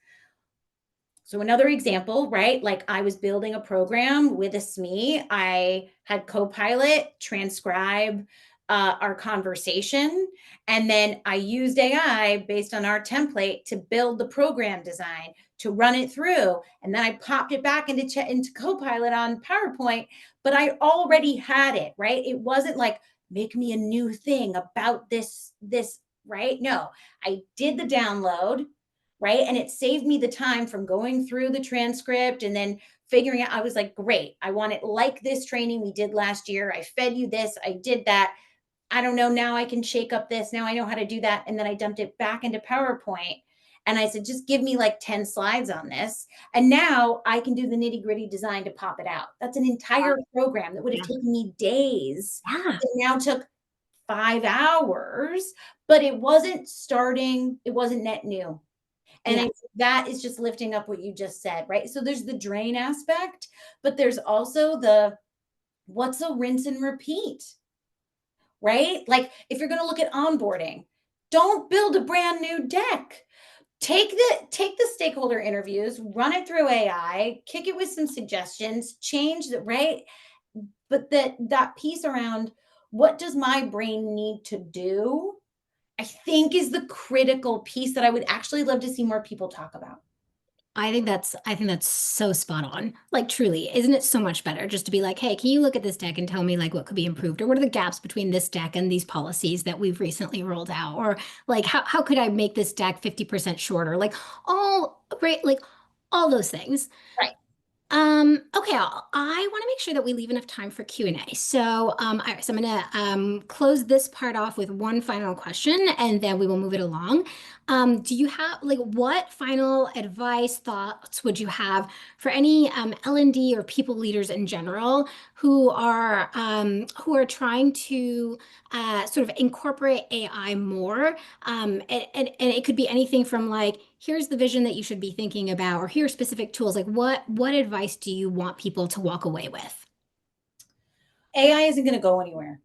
So another example, right? Like I was building a program with a SME. I had Copilot transcribe our conversation, and then I used AI based on our template to build the program design to run it through, and then I popped it back into Copilot on PowerPoint. But I already had it, right? It wasn't like make me a new thing about this, right? No, I did the download, right? And it saved me the time from going through the transcript and then figuring out. I was like, great, I want it like this training we did last year. I fed you this, I did that. I don't know, now I can shake up this. Now I know how to do that. And then I dumped it back into PowerPoint. And I said, just give me like 10 slides on this. And now I can do the nitty gritty design to pop it out. That's an entire program that would have taken me days. Yeah. It now took 5 hours, but it wasn't net new. And that is just lifting up what you just said, right? So there's the drain aspect, but there's also the what's a rinse and repeat, right? Like if you're going to look at onboarding, don't build a brand new deck. Take the stakeholder interviews, run it through AI, kick it with some suggestions, change the right. But that piece around what does my brain need to do, I think is the critical piece that I would actually love to see more people talk about. I think that's so spot on. Like truly, isn't it so much better just to be like, hey, can you look at this deck and tell me like what could be improved? Or what are the gaps between this deck and these policies that we've recently rolled out? Or like how could I make this deck 50% shorter? Like all right, like all those things. Right. Okay, I want to make sure that we leave enough time for Q&A. So, Iris, I'm gonna close this part off with one final question, and then we will move it along. Do you have like what final advice, thoughts would you have for any L&D or people leaders in general who are trying to sort of incorporate AI more? And it could be anything from like, here's the vision that you should be thinking about, or here's specific tools. Like what advice do you want people to walk away with? AI isn't going to go anywhere,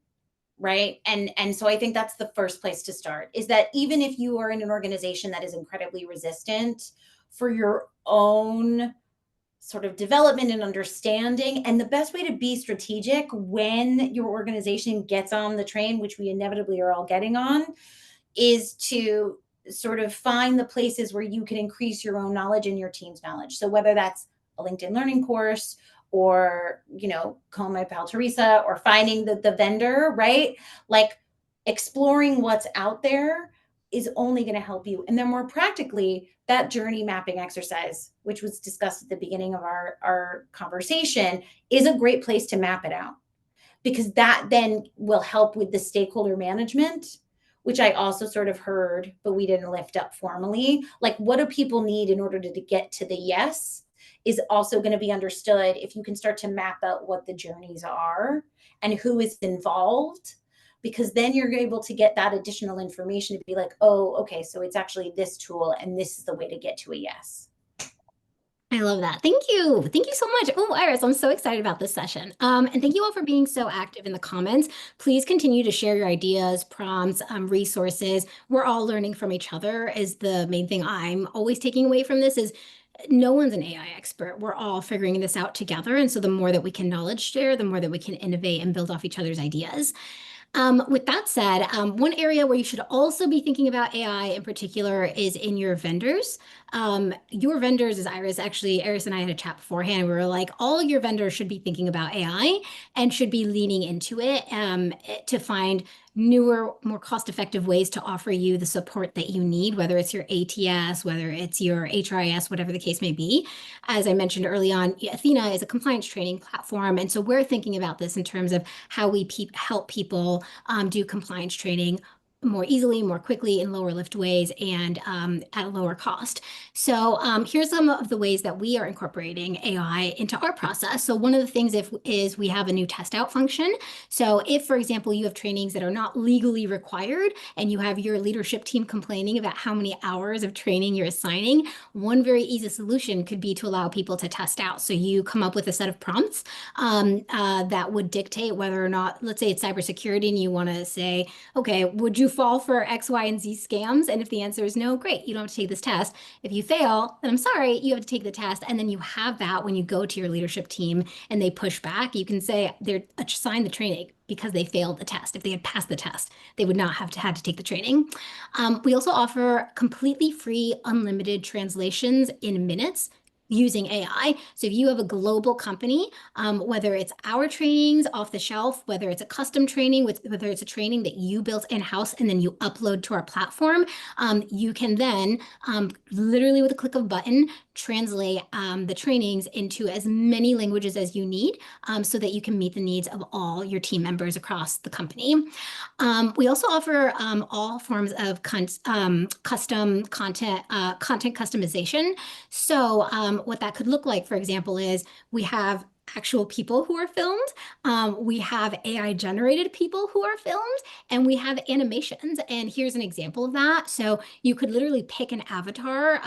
right? And so I think that's the first place to start, is that even if you are in an organization that is incredibly resistant, for your own sort of development and understanding, and the best way to be strategic when your organization gets on the train, which we inevitably are all getting on, is to sort of find the places where you can increase your own knowledge and your team's knowledge. So whether that's a LinkedIn learning course, or calling my pal Teresa, or finding the vendor, right? Like exploring what's out there is only going to help you. And then more practically, that journey mapping exercise, which was discussed at the beginning of our conversation, is a great place to map it out, because that then will help with the stakeholder management, which I also sort of heard, but we didn't lift up formally. Like, what do people need in order to get to the yes is also going to be understood if you can start to map out what the journeys are and who is involved, because then you're able to get that additional information to be like, oh, okay, so it's actually this tool and this is the way to get to a yes. I love that. Thank you. Thank you so much. Oh, Iris, I'm so excited about this session. And thank you all for being so active in the comments. Please continue to share your ideas, prompts, resources. We're all learning from each other is the main thing I'm always taking away from this is no one's an AI expert. We're all figuring this out together. And so the more that we can knowledge share, the more that we can innovate and build off each other's ideas. With that said, one area where you should also be thinking about AI in particular is in your vendors. Your vendors, as Iris, actually, Iris and I had a chat beforehand. We were like, all your vendors should be thinking about AI and should be leaning into it to find newer, more cost-effective ways to offer you the support that you need, whether it's your ATS, whether it's your HRIS, whatever the case may be. As I mentioned early on, Athena is a compliance training platform. And so we're thinking about this in terms of how we help people do compliance training more easily, more quickly, in lower lift ways, and at a lower cost. So here's some of the ways that we are incorporating AI into our process. So one of the things is we have a new test out function. So if, for example, you have trainings that are not legally required and you have your leadership team complaining about how many hours of training you're assigning, one very easy solution could be to allow people to test out. So you come up with a set of prompts that would dictate whether or not, let's say it's cybersecurity and you want to say, okay, would you fall for X, Y, and Z scams? And if the answer is no, great, you don't have to take this test. If you fail, then I'm sorry, you have to take the test. And then you have that when you go to your leadership team and they push back, you can say they're assigned the training because they failed the test. If they had passed the test, they would not have had to take the training. We also offer completely free, unlimited translations in minutes using AI. So if you have a global company, whether it's our trainings off the shelf, whether it's a custom training, whether it's a training that you built in-house and then you upload to our platform, you can then literally with a click of a button, translate the trainings into as many languages as you need so that you can meet the needs of all your team members across the company. We also offer all forms of custom content customization. So what that could look like, for example, is we have actual people who are filmed. We have AI generated people who are filmed, and we have animations. And here's an example of that. So you could literally pick an avatar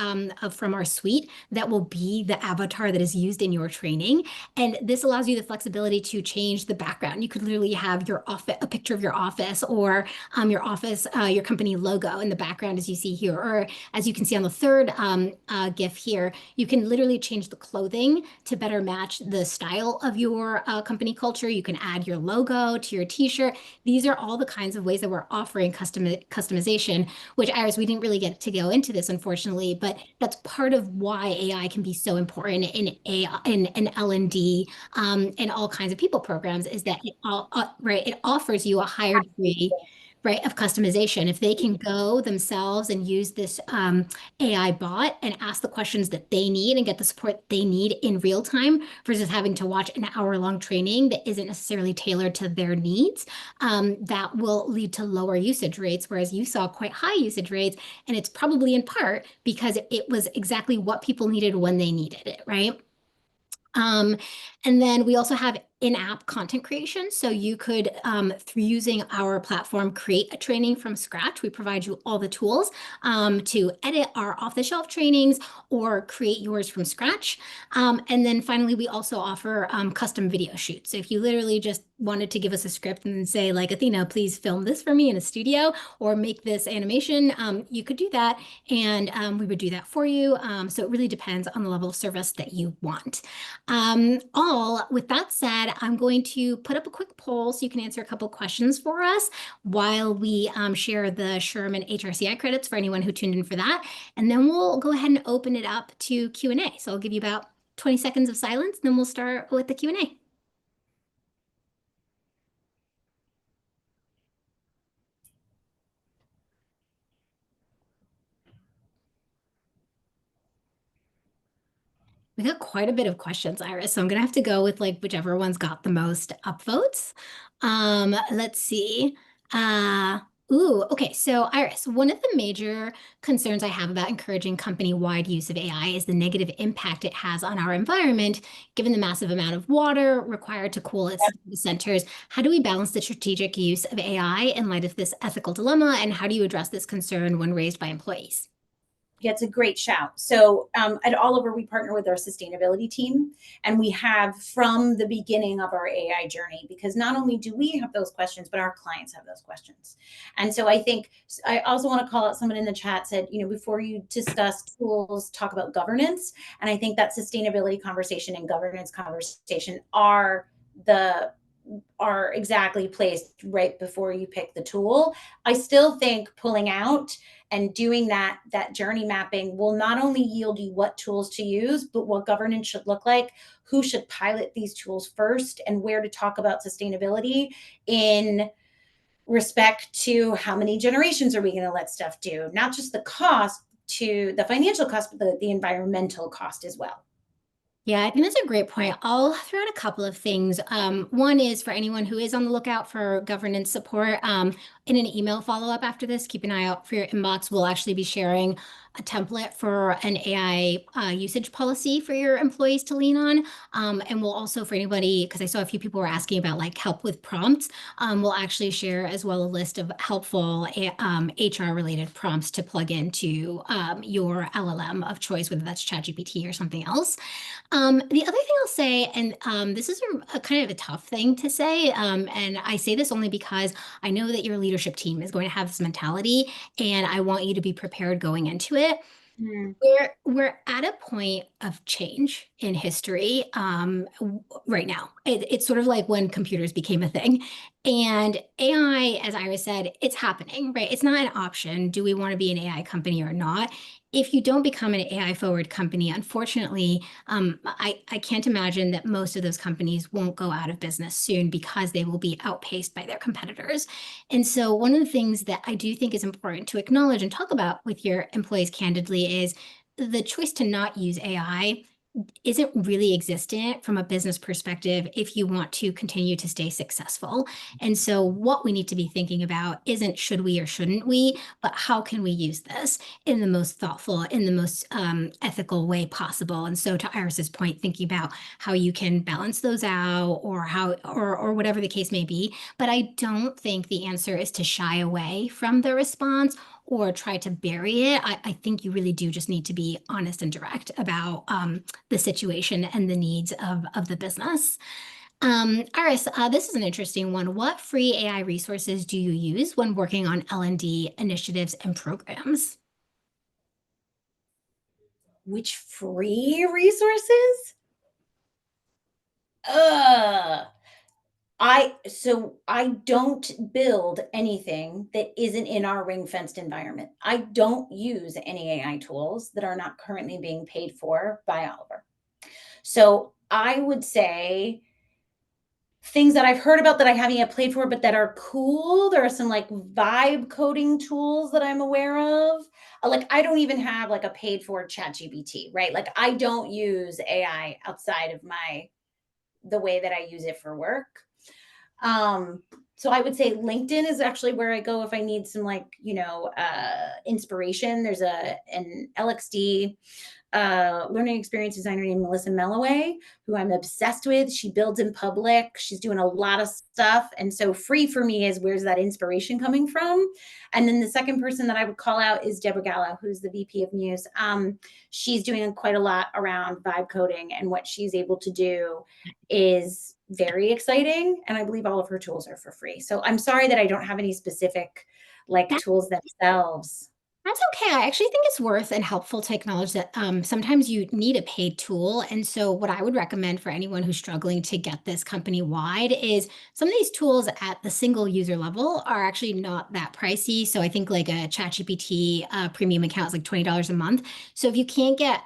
from our suite that will be the avatar that is used in your training. And this allows you the flexibility to change the background. You could literally have your office, a picture of your office, or your office, your company logo in the background as you see here. Or as you can see on the third GIF here, you can literally change the clothing to better match the style style of your company culture. You can add your logo to your t-shirt. These are all the kinds of ways that we're offering customization, which Iris, we didn't really get to go into this, unfortunately, but that's part of why AI can be so important in AI, in L&D, and all kinds of people programs, is that it offers you a higher degree, right, of customization. If they can go themselves and use this AI bot and ask the questions that they need and get the support they need in real time versus having to watch an hour-long training that isn't necessarily tailored to their needs, that will lead to lower usage rates, whereas you saw quite high usage rates, and it's probably in part because it was exactly what people needed when they needed it, right? Um, and then we also have in-app content creation. So you could, through using our platform, create a training from scratch. We provide you all the tools to edit our off-the-shelf trainings or create yours from scratch. And then finally, we also offer custom video shoots. So if you literally just wanted to give us a script and say, like, Athena, please film this for me in a studio or make this animation, you could do that. And we would do that for you. So it really depends on the level of service that you want. All with that said, I'm going to put up a quick poll so you can answer a couple questions for us while we share the Sherman HRCI credits for anyone who tuned in for that. And then we'll go ahead and open it up to Q&A. So I'll give you about 20 seconds of silence, then we'll start with the Q&A. We got quite a bit of questions, Iris, so I'm gonna have to go with like whichever one's got the most upvotes. Let's see. Okay, so Iris, one of the major concerns I have about encouraging company-wide use of AI is the negative impact it has on our environment, given the massive amount of water required to cool its data centers. How do we balance the strategic use of AI in light of this ethical dilemma, and how do you address this concern when raised by employees? Yeah, it's a great shout. So at Oliver, we partner with our sustainability team, and we have from the beginning of our AI journey, because not only do we have those questions, but our clients have those questions. And so I think I also want to call out someone in the chat said, before you discuss tools, talk about governance. And I think that sustainability conversation and governance conversation are exactly placed right before you pick the tool. I still think pulling out and doing that journey mapping will not only yield you what tools to use, but what governance should look like, who should pilot these tools first, and where to talk about sustainability in respect to how many generations are we going to let stuff do, not just the cost to the financial cost, but the environmental cost as well. Yeah, I think that's a great point. I'll throw out a couple of things. One is for anyone who is on the lookout for governance support, in an email follow-up after this, keep an eye out for your inbox. We'll actually be sharing a template for an AI usage policy for your employees to lean on. And we'll also, for anybody, because I saw a few people were asking about like help with prompts, we'll actually share as well a list of helpful HR-related prompts to plug into your LLM of choice, whether that's ChatGPT or something else. The other thing I'll say, and this is a kind of a tough thing to say, and I say this only because I know that your leadership team is going to have this mentality, and I want you to be prepared going into it. We're at a point of change in history right now. It's sort of like when computers became a thing. And AI, as Iris said, it's happening, right? It's not an option. Do we want to be an AI company or not? If you don't become an AI forward company, unfortunately, I can't imagine that most of those companies won't go out of business soon because they will be outpaced by their competitors. And so one of the things that I do think is important to acknowledge and talk about with your employees candidly is the choice to not use AI isn't really existent from a business perspective if you want to continue to stay successful. And so what we need to be thinking about isn't should we or shouldn't we, but how can we use this in the most thoughtful, in the most ethical way possible. And so to Iris's point, thinking about how you can balance those out or whatever the case may be. But I don't think the answer is to shy away from the response or try to bury it. I think you really do just need to be honest and direct about the situation and the needs of the business. Iris, this is an interesting one. What free AI resources do you use when working on L&D initiatives and programs? Which free resources? Uh, I don't build anything that isn't in our ring fenced environment. I don't use any AI tools that are not currently being paid for by Oliver. So I would say things that I've heard about that I haven't yet played for, but that are cool. There are some like vibe coding tools that I'm aware of. Like I don't even have like a paid for chat GPT, right? Like I don't use AI outside of the way that I use it for work. So I would say LinkedIn is actually where I go if I need some like, inspiration. There's an LXD learning experience designer named Melissa Melloway, who I'm obsessed with. She builds in public. She's doing a lot of stuff. And so free for me is where's that inspiration coming from? And then the second person that I would call out is Deborah Gallo, who's the VP of Muse. She's doing quite a lot around vibe coding, and what she's able to do is very exciting. And I believe all of her tools are for free. So I'm sorry that I don't have any specific like tools themselves. That's okay. I actually think it's worth and helpful to acknowledge that sometimes you need a paid tool. And so, what I would recommend for anyone who's struggling to get this company wide is some of these tools at the single user level are actually not that pricey. So, I think like a ChatGPT premium account is like $20 a month. So, if you can't get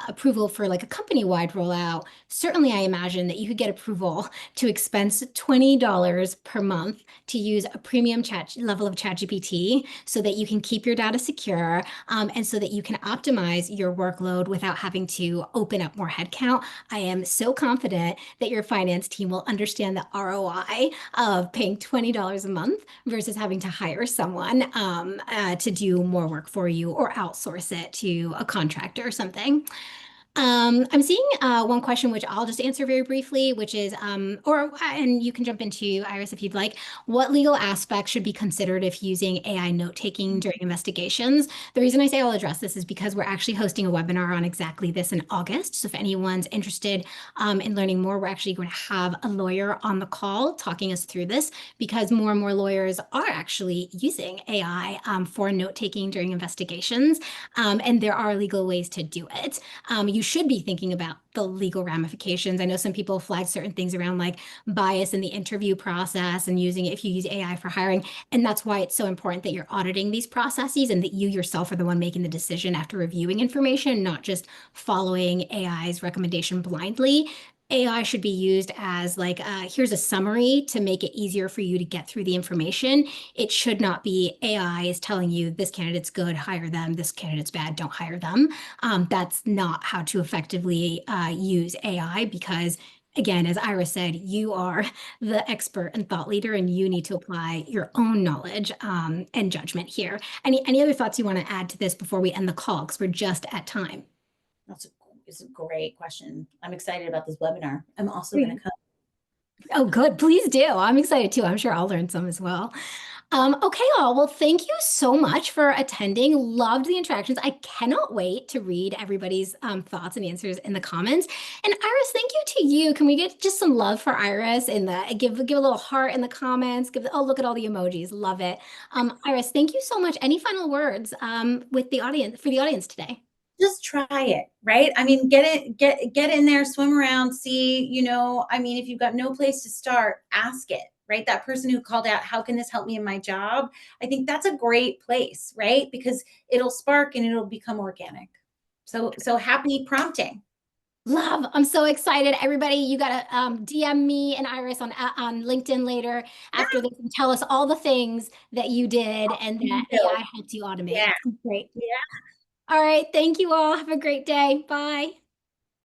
approval for like a company wide rollout, certainly I imagine that you could get approval to expense $20 per month to use a premium chat level of ChatGPT so that you can keep your data secure, and so that you can optimize your workload without having to open up more headcount. I am so confident that your finance team will understand the ROI of paying $20 a month versus having to hire someone to do more work for you or outsource it to a contractor or something. I'm seeing one question, which I'll just answer very briefly, which is, and you can jump into Iris if you'd like. What legal aspects should be considered if using AI note-taking during investigations? The reason I say I'll address this is because we're actually hosting a webinar on exactly this in August. So if anyone's interested in learning more, we're actually going to have a lawyer on the call talking us through this, because more and more lawyers are actually using AI for note-taking during investigations, and there are legal ways to do it. You should be thinking about the legal ramifications. I know some people flag certain things around like bias in the interview process and using it if you use AI for hiring. And that's why it's so important that you're auditing these processes and that you yourself are the one making the decision after reviewing information, not just following AI's recommendation blindly. AI should be used as like, here's a summary to make it easier for you to get through the information. It should not be AI is telling you this candidate's good, hire them, this candidate's bad, don't hire them. That's not how to effectively use AI, because again, as Ira said, you are the expert and thought leader, and you need to apply your own knowledge and judgment here. Any other thoughts you want to add to this before we end the call? Because we're just at time. It's a great question. I'm excited about this webinar. I'm also going to come. Oh, good. Please do. I'm excited too. I'm sure I'll learn some as well. Okay, all. Well, thank you so much for attending. Loved the interactions. I cannot wait to read everybody's thoughts and answers in the comments. And Iris, thank you to you. Can we get just some love for Iris in the give a little heart in the comments? Oh, look at all the emojis. Love it. Iris, thank you so much. Any final words with the audience for the audience today? Just try it, right? I mean, get in there, swim around, see, I mean, if you've got no place to start, ask it, right? That person who called out, how can this help me in my job? I think that's a great place, right? Because it'll spark and it'll become organic. So happy prompting. Love. I'm so excited. Everybody, you got to DM me and Iris on LinkedIn later after this and tell us all the things that you did and that AI helped you automate. Yeah. Great. Yeah. All right. Thank you all. Have a great day. Bye.